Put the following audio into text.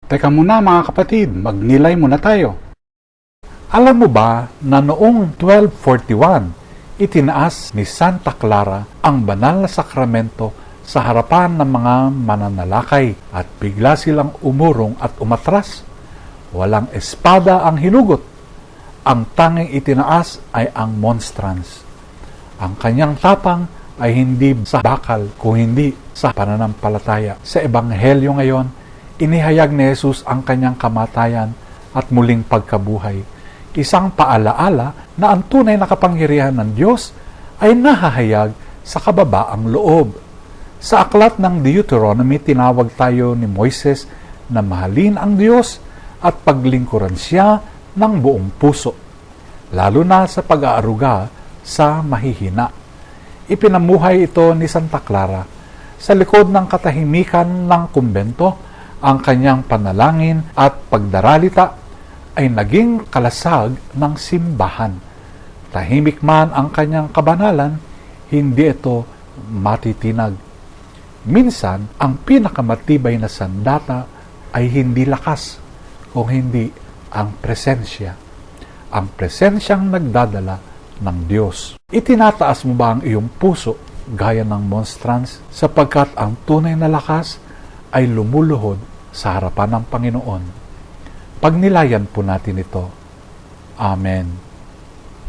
Teka muna mga kapatid, magnilay muna tayo. Alam mo ba na noong 1241, itinaas ni Santa Clara ang banal na sakramento sa harapan ng mga mananalakay at bigla silang umurong at umatras. Walang espada ang hinugot. Ang tanging itinaas ay ang monstrance. Ang kanyang tapang ay hindi sa bakal kung hindi sa pananampalataya. Sa Ebanghelyo ngayon, inihayag ni Jesus ang kanyang kamatayan at muling pagkabuhay. Isang paalaala na ang tunay na kapangyarihan ng Diyos ay nahahayag sa kababaang loob. Sa aklat ng Deuteronomy, tinawag tayo ni Moises na mahalin ang Diyos at paglingkuran siya ng buong puso, lalo na sa pag-aaruga sa mahihina. Ipinamuhay ito ni Santa Clara. Sa likod ng katahimikan ng kumbento, ang kanyang panalangin at pagdaralita ay naging kalasag ng simbahan. Tahimik man ang kanyang kabanalan, hindi ito matitinag. Minsan, ang pinakamatibay na sandata ay hindi lakas, kung hindi ang presensya. Ang presensyang nagdadala ng Diyos. Itinataas mo ba ang iyong puso gaya ng monstrance sapagkat ang tunay na lakas ay lumuluhod sa harapan ng Panginoon? Pagnilayan po natin ito. Amen.